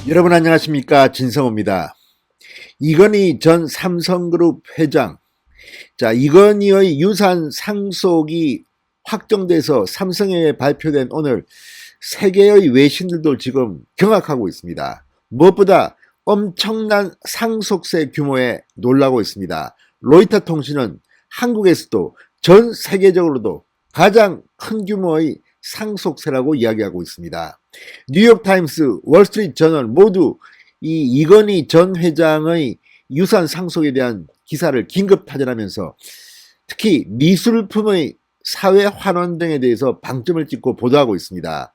여러분 안녕하십니까, 진성호입니다. 이건희 전 삼성그룹 회장, 이건희의 유산 상속이 확정돼서 삼성에 발표된 오늘 세계의 외신들도 지금 경악하고 있습니다. 무엇보다 엄청난 상속세 규모에 놀라고 있습니다. 로이터 통신은 한국에서도 전 세계적으로도 가장 큰 규모의 상속세라고 이야기하고 있습니다. 뉴욕타임스, 월스트리트 저널 모두 이 이건희 전 회장의 유산 상속에 대한 기사를 긴급 타전하면서 특히 미술품의 사회 환원 등에 대해서 방점을 찍고 보도하고 있습니다.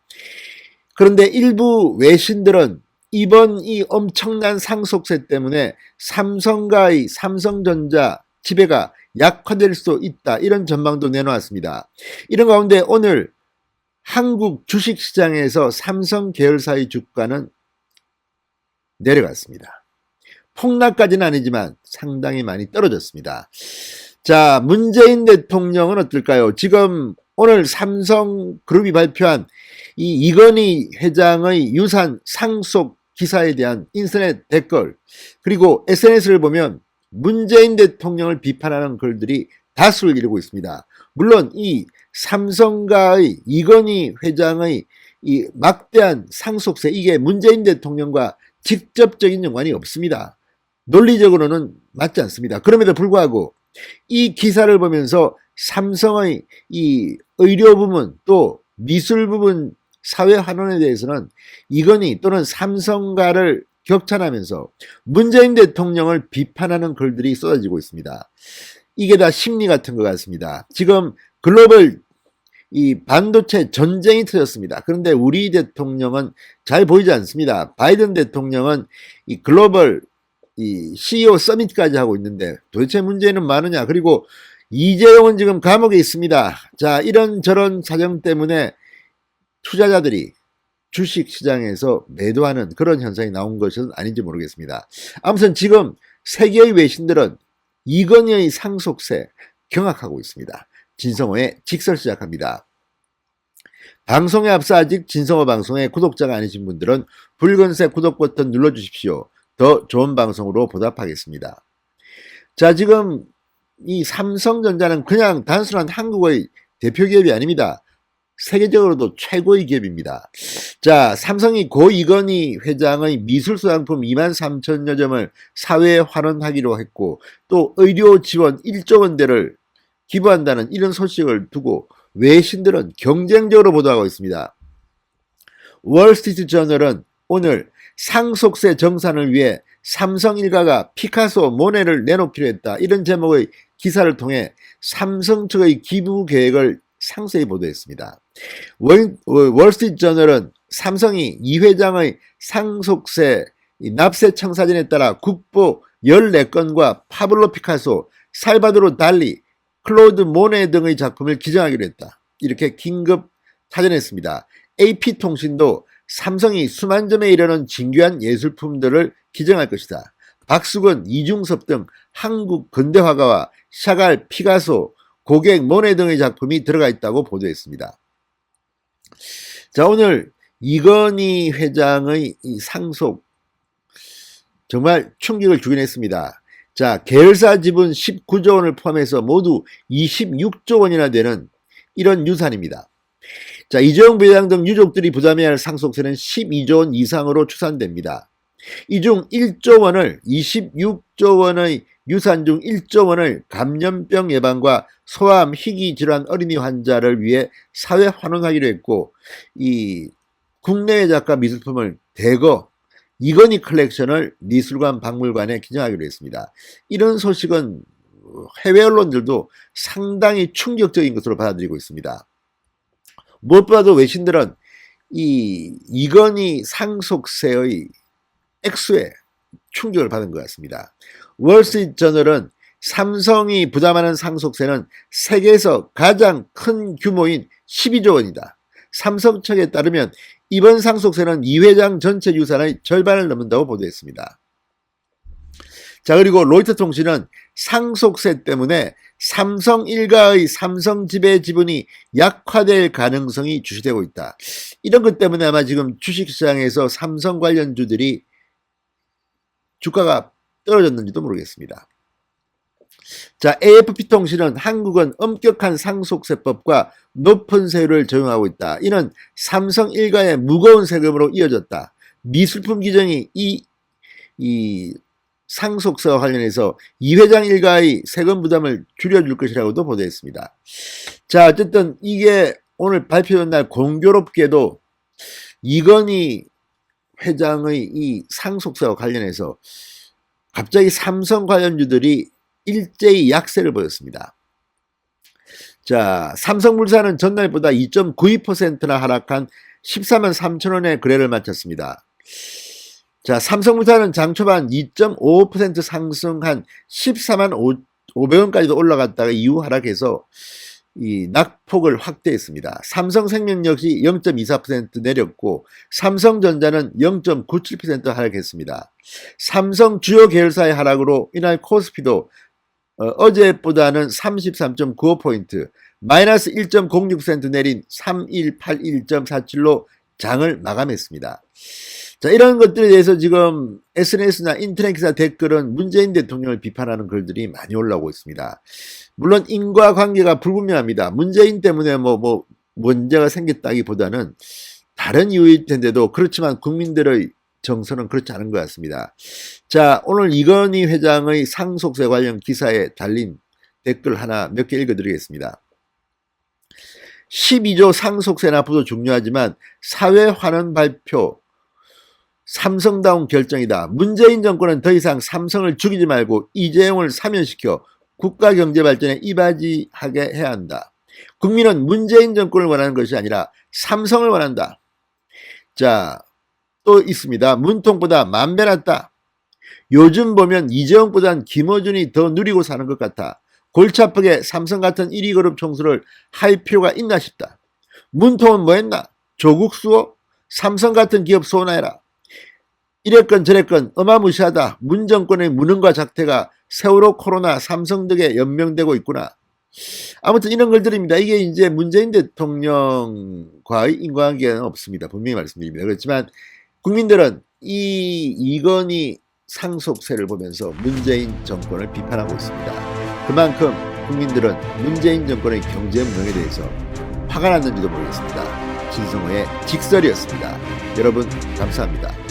그런데 일부 외신들은 이번 이 엄청난 상속세 때문에 삼성과의 삼성전자 지배가 약화될 수 있다, 이런 전망도 내놓았습니다. 이런 가운데 오늘 한국 주식시장에서 삼성 계열사의 주가는 내려갔습니다. 폭락까지는 아니지만 상당히 많이 떨어졌습니다. 자, 문재인 대통령은 어떨까요? 지금 오늘 삼성그룹이 발표한 이 이건희 회장의 유산 상속 기사에 대한 인터넷 댓글, 그리고 SNS를 보면 문재인 대통령을 비판하는 글들이 다수를 이루고 있습니다. 물론 이 삼성가의 이건희 회장의 이 막대한 상속세, 이게 문재인 대통령과 직접적인 연관이 없습니다. 논리적으로는 맞지 않습니다. 그럼에도 불구하고 이 기사를 보면서 삼성의 이 의료 부문 또 미술 부분 사회 환원에 대해서는 이건희 또는 삼성가를 격찬하면서 문재인 대통령을 비판하는 글들이 쏟아지고 있습니다. 이게 다 심리 같은 것 같습니다. 지금 글로벌 이 반도체 전쟁이 터졌습니다. 그런데 우리 대통령은 잘 보이지 않습니다. 바이든 대통령은 이 글로벌 이 CEO 서밋까지 하고 있는데 도대체 문제는 많으냐. 그리고 이재용은 지금 감옥에 있습니다. 자, 이런저런 사정 때문에 투자자들이 주식시장에서 매도하는 그런 현상이 나온 것은 아닌지 모르겠습니다. 아무튼 지금 세계의 외신들은 이건희의 상속세 경악하고 있습니다. 진성호의 직설 시작합니다. 방송에 앞서 아직 진성호 방송의 구독자가 아니신 분들은 붉은색 구독 버튼 눌러주십시오. 더 좋은 방송으로 보답하겠습니다. 자, 지금 이 삼성전자는 그냥 단순한 한국의 대표 기업이 아닙니다. 세계적으로도 최고의 기업입니다. 자, 삼성이 고 이건희 회장의 미술소장품 23,000여 점을 사회에 환원하기로 했고 또 의료 지원 1조 원대를 기부한다는 이런 소식을 두고 외신들은 경쟁적으로 보도하고 있습니다. 월스트리트 저널은 오늘 상속세 정산을 위해 삼성 일가가 피카소, 모네를 내놓기로 했다, 이런 제목의 기사를 통해 삼성 측의 기부 계획을 상세히 보도했습니다. 월스트리트 저널은 삼성이 이 회장의 상속세 납세 청사진에 따라 국보 14건과 파블로 피카소, 살바도르 달리, 클로드 모네 등의 작품을 기증하기로 했다, 이렇게 긴급 타전했습니다. AP통신도 삼성이 수만 점에 이르는 진귀한 예술품들을 기증할 것이다. 박수근, 이중섭 등 한국 근대화가와 샤갈, 피카소, 고객, 모네 등의 작품이 들어가 있다고 보도했습니다. 자, 오늘 이건희 회장의 이 상속 정말 충격을 주긴 했습니다. 자, 계열사 지분 19조 원을 포함해서 모두 26조 원이나 되는 이런 유산입니다. 자, 이재용 부회장 등 유족들이 부담해야 할 상속세는 12조 원 이상으로 추산됩니다. 이 중 1조 원을 26조 원의 유산 중 1조 원을 감염병 예방과 소아암, 희귀 질환 어린이 환자를 위해 사회 환원하기로 했고, 이 국내외 작가 미술품을 대거 이건희 컬렉션을 미술관 박물관에 기증하기로 했습니다. 이런 소식은 해외 언론들도 상당히 충격적인 것으로 받아들이고 있습니다. 무엇보다도 외신들은 이건희 상속세의 액수에 충격을 받은 것 같습니다. 월스트리트 저널은 삼성이 부담하는 상속세는 세계에서 가장 큰 규모인 12조 원이다. 삼성 측에 따르면 이번 상속세는 이 회장 전체 유산의 절반을 넘는다고 보도했습니다. 자, 그리고 로이터 통신은 상속세 때문에 삼성 일가의 삼성 지배 지분이 약화될 가능성이 주시되고 있다. 이런 것 때문에 아마 지금 주식시장에서 삼성 관련주들이 주가가 떨어졌는지도 모르겠습니다. 자, AFP통신은 한국은 엄격한 상속세법과 높은 세율을 적용하고 있다. 이는 삼성 일가의 무거운 세금으로 이어졌다. 미술품 규정이 이 상속세와 관련해서 이 회장 일가의 세금 부담을 줄여줄 것이라고도 보도했습니다. 자, 어쨌든 이게 오늘 발표된 날 공교롭게도 이건희 회장의 이 상속세와 관련해서 갑자기 삼성 관련주들이 일제히 약세를 보였습니다. 자, 삼성물산은 전날보다 2.92%나 하락한 14만 3천원의 거래를 마쳤습니다. 자, 삼성물산은 장 초반 2.55% 상승한 14만 500원까지도 올라갔다가 이후 하락해서 이 낙폭을 확대했습니다. 삼성생명 역시 0.24% 내렸고 삼성전자는 0.97% 하락했습니다. 삼성 주요 계열사의 하락으로 이날 코스피도 어제보다는 33.95포인트 마이너스 1.06% 내린 3181.47로 장을 마감했습니다. 자, 이런 것들에 대해서 지금 SNS나 인터넷 기사 댓글은 문재인 대통령을 비판하는 글들이 많이 올라오고 있습니다. 물론 인과관계가 불분명합니다. 문재인 때문에 뭐 문제가 생겼다기보다는 다른 이유일 텐데도 그렇지만 국민들의 정서는 그렇지 않은 것 같습니다. 자, 오늘 이건희 회장의 상속세 관련 기사에 달린 댓글 하나 몇 개 읽어드리겠습니다. 12조 상속세 납부도 중요하지만 사회 환원 발표 삼성다운 결정이다. 문재인 정권은 더 이상 삼성을 죽이지 말고 이재용을 사면시켜 국가 경제 발전에 이바지하게 해야 한다. 국민은 문재인 정권을 원하는 것이 아니라 삼성을 원한다. 자, 또 있습니다. 문통보다 만배 낫다. 요즘 보면 이재용보단 김어준이 더 누리고 사는 것 같아. 골치 아프게 삼성 같은 1위 그룹 총수를 할 필요가 있나 싶다. 문통은 뭐 했나? 조국 수호? 삼성 같은 기업 소원해라. 이랬건 저랬건 어마무시하다. 문 정권의 무능과 작태가 세월호 코로나 삼성 덕에 연명되고 있구나. 아무튼 이런 글들입니다. 이게 이제 문재인 대통령과의 인과관계는 없습니다. 분명히 말씀드립니다. 그렇지만 국민들은 이건희 상속세를 보면서 문재인 정권을 비판하고 있습니다. 그만큼 국민들은 문재인 정권의 경제 무능에 대해서 화가 났는지도 모르겠습니다. 진성호의 직설이었습니다. 여러분 감사합니다.